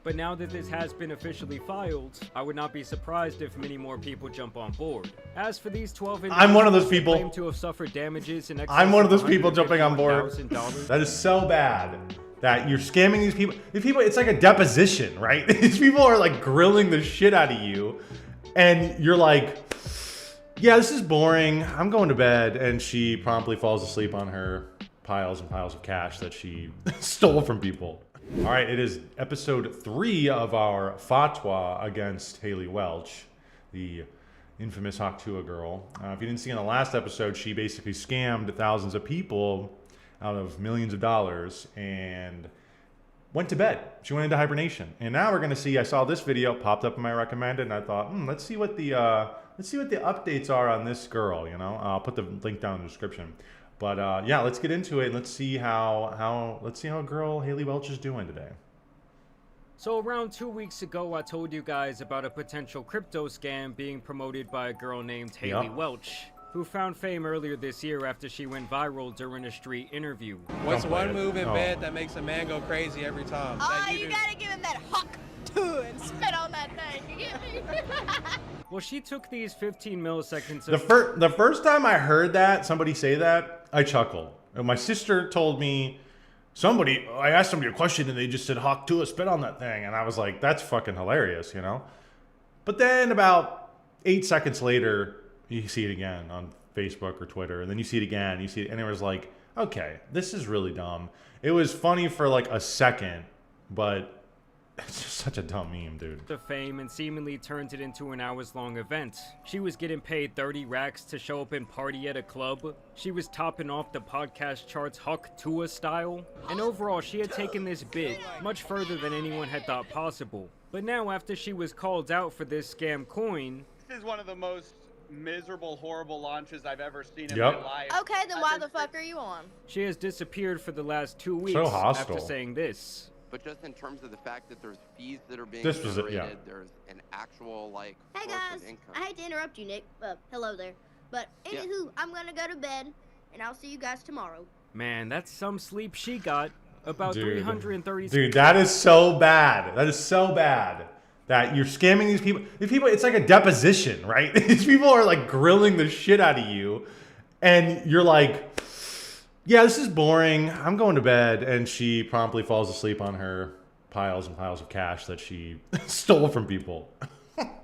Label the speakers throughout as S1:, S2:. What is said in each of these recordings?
S1: But now that this has been officially filed, I would not be surprised if many more people jump on board. As for these 12
S2: I'm one of those
S1: individuals
S2: people.
S1: that claim to have suffered damages in excess
S2: I'm one of those
S1: of
S2: people jumping on board.
S1: $151,000.
S2: That is so bad that you're scamming these people. These people, it's like a deposition, right? These people are like grilling the shit out of you. And you're like, yeah, this is boring. I'm going to bed. And she promptly falls asleep on her piles and piles of cash that she stole from people. All right, it is episode 3 of our fatwa against Haley Welch, the infamous Haktua girl. If you didn't see in the last episode, she basically scammed thousands of people out of millions of dollars and went to bed. She went into hibernation. And now we're gonna see, I saw this video popped up in my recommended and I thought, let's see what the updates are on this girl, you know? I'll put the link down in the description. But yeah, let's get into it and let's see how girl Haley Welch is doing today.
S1: So around 2 weeks ago, I told you guys about a potential crypto scam being promoted by a girl named Haley Welch, who found fame earlier this year after she went viral during a street interview.
S3: What's one move in bed that makes a man go crazy every time?
S4: Oh, you gotta give him that hawk to and spit on that thing, you get me?
S1: Well, she took these 15 milliseconds
S2: of... The first time I heard that, somebody say that, I chuckled. And my sister told me, I asked somebody a question and they just said, hawk to a spit on that thing. And I was like, that's fucking hilarious, you know? But then about 8 seconds later, you see it again on Facebook or Twitter. And then you see it again, and it was like, okay, this is really dumb. It was funny for like a second, but it's just such a dumb meme, dude.
S1: The fame and seemingly turned it into an hours-long event. She was getting paid 30 racks to show up and party at a club. She was topping off the podcast charts Hawk Tua style. And overall, she had taken this big, much further than anyone had thought possible. But now, after she was called out for this scam coin...
S5: This is one of the most miserable, horrible launches I've ever seen in my life.
S4: Okay, then why the fuck are you on?
S1: She has disappeared for the last 2 weeks
S2: So hostile.
S1: after saying this.
S6: But just in terms of the fact that there's fees that are being
S2: This was it,
S6: generated, there's an actual like
S4: Hey
S6: source
S4: guys,
S6: of income.
S4: I hate to interrupt you, Nick. Hello there. But anywho, I'm gonna go to bed, and I'll see you guys tomorrow.
S1: Man, that's some sleep she got. About
S2: Dude.
S1: 330...
S2: Dude, that is so bad. That is so bad. That you're scamming these people. These people, it's like a deposition, right? These people are like grilling the shit out of you. And you're like, yeah, this is boring. I'm going to bed. And she promptly falls asleep on her piles and piles of cash that she stole from people.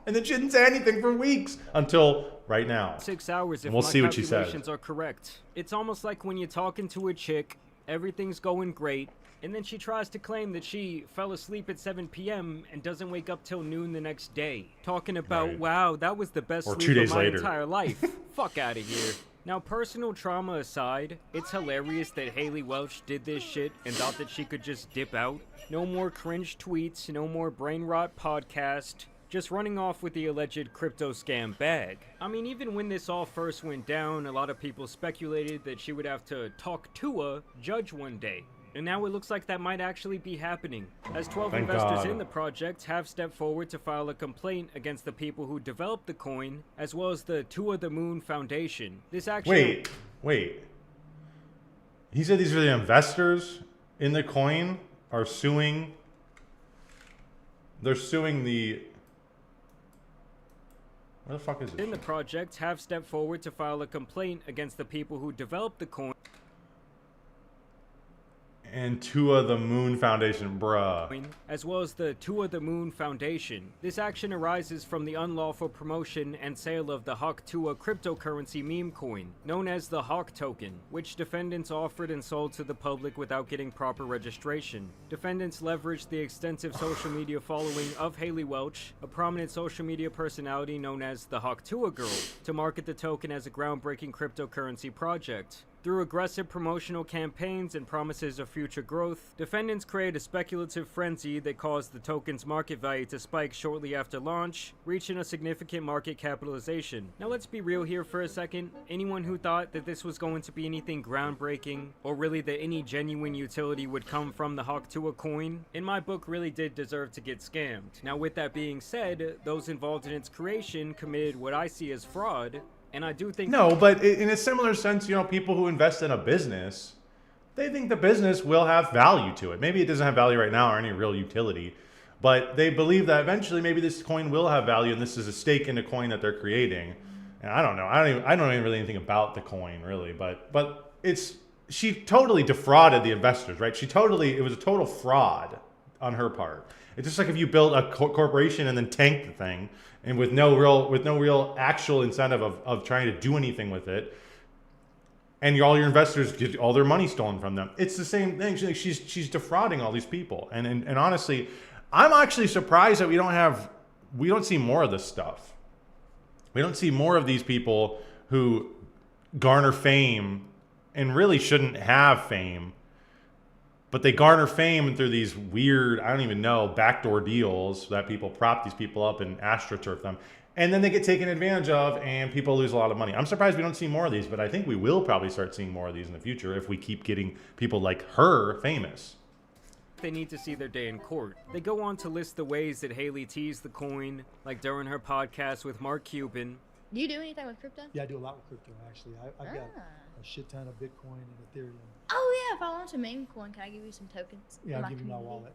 S2: And then she didn't say anything for weeks until right now.
S1: 6 hours if
S2: And we'll
S1: my
S2: see what she says.
S1: calculations are correct. It's almost like when you're talking to a chick, everything's going great, and then she tries to claim that she fell asleep at 7 p.m. and doesn't wake up till noon the next day. Talking about,
S2: Right.
S1: wow, that was the best
S2: Or 2
S1: sleep
S2: days
S1: of my
S2: later.
S1: entire life. Fuck out of here. Now, personal trauma aside, it's hilarious that Haley Welch did this shit and thought that she could just dip out. No more cringe tweets, no more brain rot podcast. Just running off with the alleged crypto scam bag. I mean, even when this all first went down, a lot of people speculated that she would have to talk to a judge one day. And now it looks like that might actually be happening, as 12
S2: Thank
S1: investors
S2: God.
S1: in the project have stepped forward to file a complaint against the people who developed the coin, as well as the Tua the Moon Foundation. This actually...
S2: Wait. He said these are the investors in the coin are suing. They're suing the... Where the fuck is it?
S1: in the project have stepped forward to file a complaint against the people who developed the coin.
S2: And Tua the Moon Foundation, bruh.
S1: As well as the Tua the Moon Foundation. This action arises from the unlawful promotion and sale of the Hawk Tua cryptocurrency meme coin, known as the Hawk token, which defendants offered and sold to the public without getting proper registration. Defendants leveraged the extensive social media following of Haley Welch, a prominent social media personality known as the Hawk Tua Girl, to market the token as a groundbreaking cryptocurrency project. Through aggressive promotional campaigns and promises of future growth, defendants create a speculative frenzy that caused the token's market value to spike shortly after launch, reaching a significant market capitalization. Now let's be real here for a second. Anyone who thought that this was going to be anything groundbreaking, or really that any genuine utility would come from the Hawk Tua coin, in my book really did deserve to get scammed. Now with that being said, those involved in its creation committed what I see as fraud. And I do think...
S2: No, but in a similar sense, you know, people who invest in a business, they think the business will have value to it. Maybe it doesn't have value right now or any real utility, But they believe that eventually maybe this coin will have value, and this is a stake in a coin that they're creating. And I don't know. I don't even really anything about the coin really, but she totally defrauded the investors, right? It was a total fraud on her part. It's just like if you build a corporation and then tank the thing, and with no real actual incentive of trying to do anything with it, and all your investors get all their money stolen from them. It's the same thing. She's defrauding all these people. And honestly, I'm actually surprised that we don't see more of this stuff. We don't see more of these people who garner fame and really shouldn't have fame, but they garner fame through these weird, I don't even know, backdoor deals that people prop these people up and astroturf them. And then they get taken advantage of and people lose a lot of money. I'm surprised we don't see more of these, but I think we will probably start seeing more of these in the future if we keep getting people like her famous.
S1: They need to see their day in court. They go on to list the ways that Haley teased the coin, like during her podcast with Mark Cuban.
S4: Do you do anything with crypto?
S7: Yeah, I do a lot with crypto, actually. I've got a shit ton of Bitcoin and Ethereum.
S4: Oh, yeah. If I want a meme coin, can I give you some tokens?
S7: Yeah, I'll give you my wallet.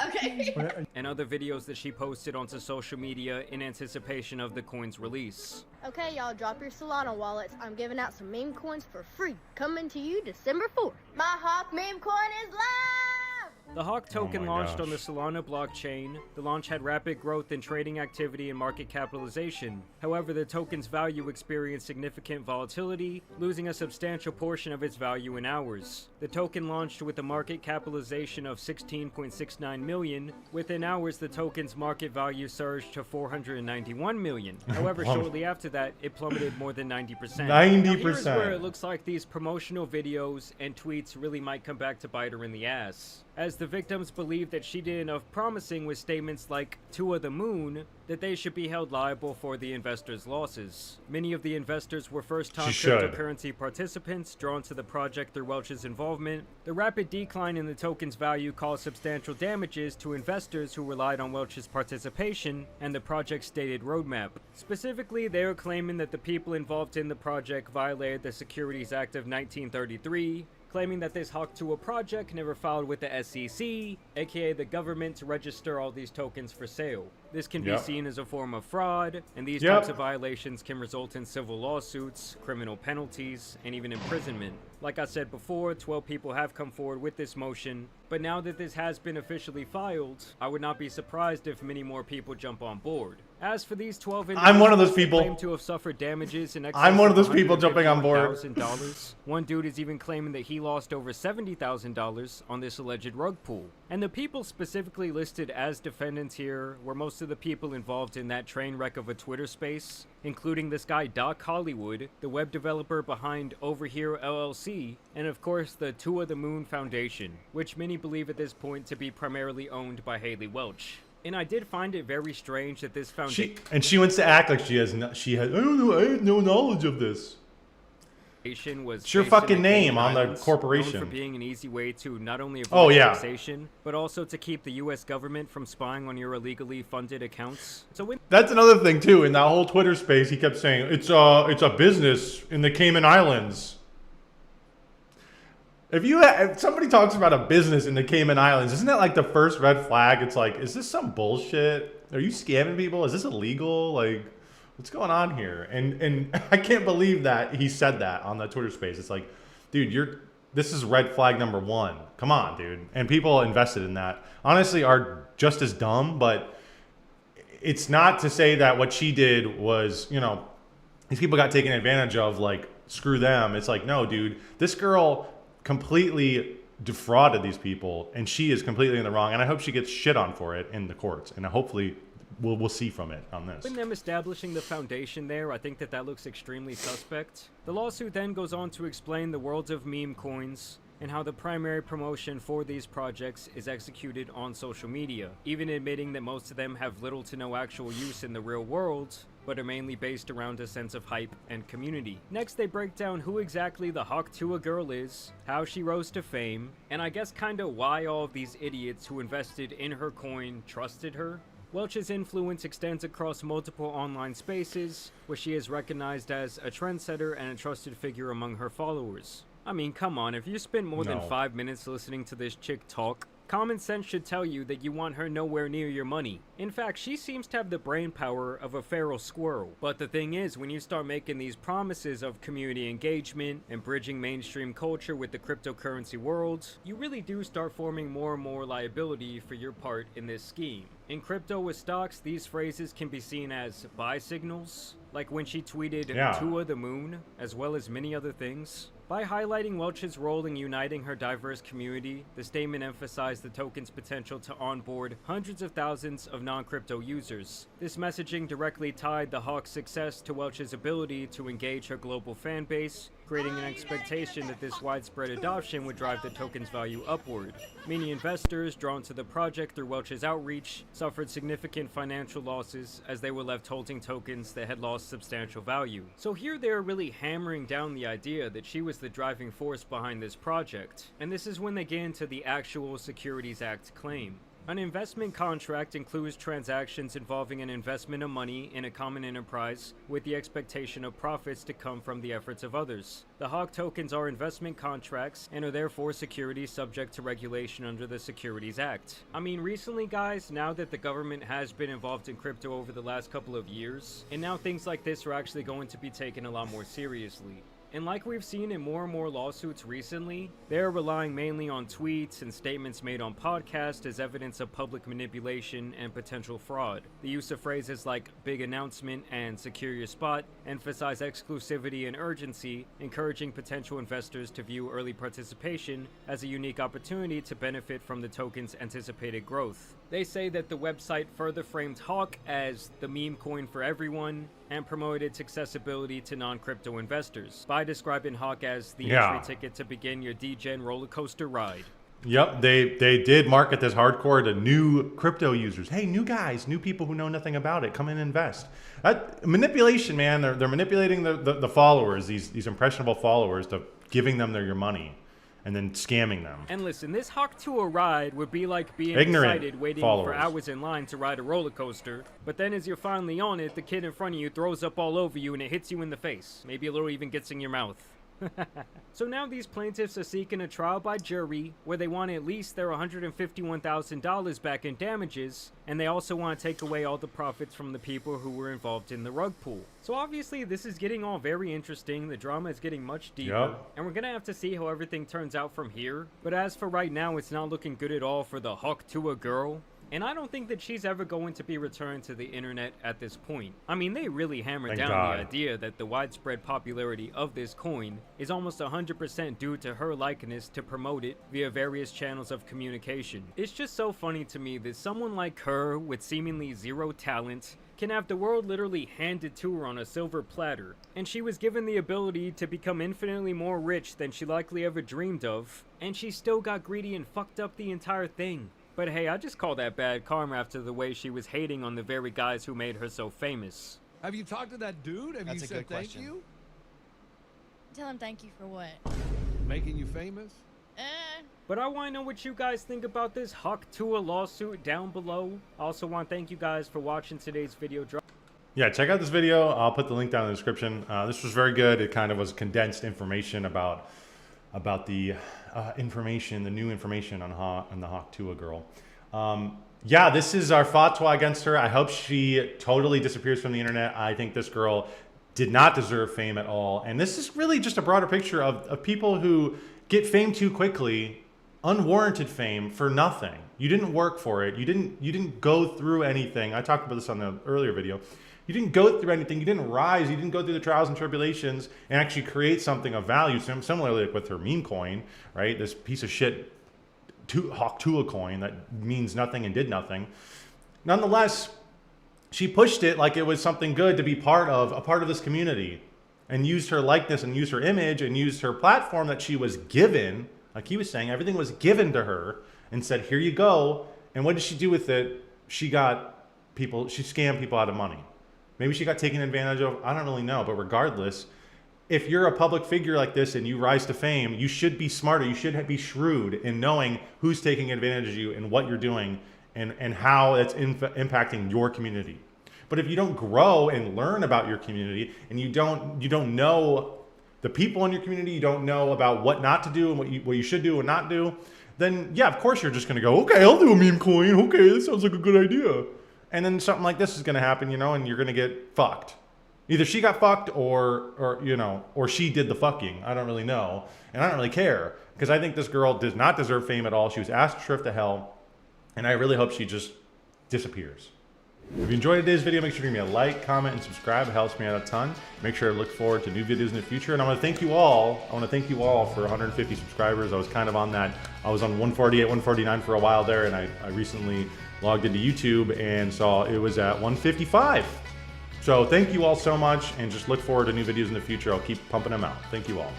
S4: Okay.
S1: And other videos that she posted onto social media in anticipation of the coin's release.
S4: Okay, y'all, drop your Solana wallets. I'm giving out some meme coins for free. Coming to you December 4th. My Hawk meme coin is live!
S1: The Hawk token launched on the
S2: gosh.
S1: Solana blockchain. The launch had rapid growth in trading activity and market capitalization. However, the token's value experienced significant volatility, losing a substantial portion of its value in hours. The token launched with a market capitalization of 16.69 million. Within hours, the token's market value surged to 491 million. However, shortly after that, it plummeted more than 90%.
S2: 90%.
S1: Now, here's where it looks like these promotional videos and tweets really might come back to bite her in the ass, as the victims believe that she did enough promising with statements like "to the moon" that they should be held liable for the investors' losses. Many of the investors were first-time cryptocurrency participants drawn to the project through Welch's involvement. The rapid decline in the token's value caused substantial damages to investors who relied on Welch's participation and the project's stated roadmap. Specifically, they are claiming that the people involved in the project violated the Securities Act of 1933, claiming that this Hawk Tua project never filed with the SEC, aka the government, to register all these tokens for sale. This can be seen as a form of fraud, and these types of violations can result in civil lawsuits, criminal penalties, and even imprisonment. Like I said before, 12 people have come forward with this motion, but now that this has been officially filed, I would not be surprised if many more people jump on board. As for these 12 individuals,
S2: I'm one of those people.
S1: Claim to have suffered damages in excess
S2: I'm one of those
S1: of
S2: people jumping on board.
S1: $151,000. One dude is even claiming that he lost over $70,000 on this alleged rug pull. And the people specifically listed as defendants here were most of the people involved in that train wreck of a Twitter space, including this guy Doc Hollywood, the web developer behind Over Here LLC, and of course the To the Moon Foundation, which many believe at this point to be primarily owned by Haley Welch. And I did find it very strange that this foundation...
S2: She wants to act like I have no knowledge of this.
S1: Was
S2: it's your fucking name on the corporation.
S1: Known for being an easy way to not only avoid taxation, but also to keep the U.S. government from spying on your illegally funded accounts. So
S2: that's another thing too. In that whole Twitter space, he kept saying it's a business in the Cayman Islands. If somebody talks about a business in the Cayman Islands, isn't that like the first red flag? It's like, is this some bullshit? Are you scamming people? Is this illegal? Like, what's going on here? And I can't believe that he said that on the Twitter space. It's like, dude, this is red flag number 1. Come on, dude. And people invested in that, honestly, are just as dumb. But it's not to say that what she did was, these people got taken advantage of. Like, screw them. It's like, no, dude, this girl completely defrauded these people, and she is completely in the wrong. And I hope she gets shit on for it in the courts. And hopefully we'll see from it on this.
S1: When them establishing the foundation there, I think that looks extremely suspect. The lawsuit then goes on to explain the world of meme coins and how the primary promotion for these projects is executed on social media, even admitting that most of them have little to no actual use in the real world, but are mainly based around a sense of hype and community. Next, they break down who exactly the Hawk Tua girl is, how she rose to fame, and I guess kinda why all of these idiots who invested in her coin trusted her. Welch's influence extends across multiple online spaces, where she is recognized as a trendsetter and a trusted figure among her followers. I mean, come on, if you spend more than 5 minutes listening to this chick talk, Common sense should tell you that you want her nowhere near your money. In fact, she seems to have the brain power of a feral squirrel. But the thing is, when you start making these promises of community engagement and bridging mainstream culture with the cryptocurrency world, you really do start forming more and more liability for your part in this scheme. In crypto with stocks, these phrases can be seen as buy signals, like when she tweeted Tua the Moon, as well as many other things. By highlighting Welch's role in uniting her diverse community, the statement emphasized the token's potential to onboard hundreds of thousands of non-crypto users. This messaging directly tied the Hawk's success to Welch's ability to engage her global fan base, creating an expectation that this widespread adoption would drive the token's value upward. Many investors, drawn to the project through Welch's outreach, suffered significant financial losses as they were left holding tokens that had lost substantial value. So here they are really hammering down the idea that she was the driving force behind this project, and this is when they get into the actual Securities Act claim. An investment contract includes transactions involving an investment of money in a common enterprise with the expectation of profits to come from the efforts of others. The Hawk tokens are investment contracts and are therefore securities subject to regulation under the Securities Act. I mean, recently guys, now that the government has been involved in crypto over the last couple of years, and now things like this are actually going to be taken a lot more seriously. And like we've seen in more and more lawsuits recently, they're relying mainly on tweets and statements made on podcasts as evidence of public manipulation and potential fraud. The use of phrases like big announcement and secure your spot emphasize exclusivity and urgency, encouraging potential investors to view early participation as a unique opportunity to benefit from the token's anticipated growth. They say that the website further framed Hawk as the meme coin for everyone and promoted its accessibility to non-crypto investors by describing Hawk as the entry ticket to begin your degen roller coaster ride.
S2: Yep, they did market this hardcore to new crypto users. Hey, new guys, new people who know nothing about it, come and invest. That manipulation, man. They're manipulating the followers, these impressionable followers, to giving them your money and then scamming them.
S1: And listen, this Hawk to a ride would be like being
S2: Ignorant
S1: excited waiting
S2: followers.
S1: for hours in line to ride a roller coaster, but then as you're finally on it, the kid in front of you throws up all over you and it hits you in the face. Maybe a little even gets in your mouth. So now these plaintiffs are seeking a trial by jury where they want at least their $151,000 back in damages, and they also want to take away all the profits from the people who were involved in the rug pull. So obviously this is getting all very interesting, the drama is getting much deeper, and we're gonna have to see how everything turns out from here. But as for right now, it's not looking good at all for the Hawk to a girl. And I don't think that she's ever going to be returned to the internet at this point. I mean, they really hammered down the idea that the widespread popularity of this coin is almost 100% due to her likeness to promote it via various channels of communication. It's just so funny to me that someone like her, with seemingly zero talent, can have the world literally handed to her on a silver platter, and she was given the ability to become infinitely more rich than she likely ever dreamed of, and she still got greedy and fucked up the entire thing. But hey, I just call that bad karma after the way she was hating on the very guys who made her so famous.
S8: Have you talked to that dude? Have you said thank you?
S9: Tell him thank you for what?
S8: Making you famous?
S1: But I want to know what you guys think about this Hawk Tua lawsuit down below. I also want to thank you guys for watching today's video.
S2: Yeah, check out this video. I'll put the link down in the description. This was very good. It kind of was condensed information about the information, the new information on the Hawk Tua girl. Yeah, this is our fatwa against her. I hope she totally disappears from the internet. I think this girl did not deserve fame at all. And this is really just a broader picture of people who get fame too quickly, unwarranted fame for nothing. You didn't work for it. You didn't go through anything. I talked about this on the earlier video. You didn't go through anything. You didn't rise. You didn't go through the trials and tribulations and actually create something of value. Similarly, like with her meme coin, right? This piece of shit Hawk Tua coin that means nothing and did nothing. Nonetheless, she pushed it like it was something good to be a part of this community, and used her likeness and used her image and used her platform that she was given. Like he was saying, everything was given to her and said, here you go. And what did she do with it? She scammed people out of money. Maybe she got taken advantage of. I don't really know. But regardless, if you're a public figure like this and you rise to fame, you should be smarter. You should be shrewd in knowing who's taking advantage of you and what you're doing and how that's impacting your community. But if you don't grow and learn about your community and you don't know the people in your community, you don't know about what not to do and what you should do and not do, then yeah, of course you're just gonna go, okay, I'll do a meme coin. Okay, that sounds like a good idea. And then something like this is gonna happen, you know, and you're gonna get fucked. Either she got fucked or you know, or she did the fucking. I don't really know. And I don't really care. Because I think this girl does not deserve fame at all. She was asked to shrift to hell. And I really hope she just disappears. If you enjoyed today's video, make sure to give me a like, comment, and subscribe. It helps me out a ton. Make sure to look forward to new videos in the future. And I want to thank you all. I want to thank you all for 150 subscribers. I was kind of on that. I was on 148, 149 for a while there. And I recently logged into YouTube and saw it was at 155. So thank you all so much. And just look forward to new videos in the future. I'll keep pumping them out. Thank you all.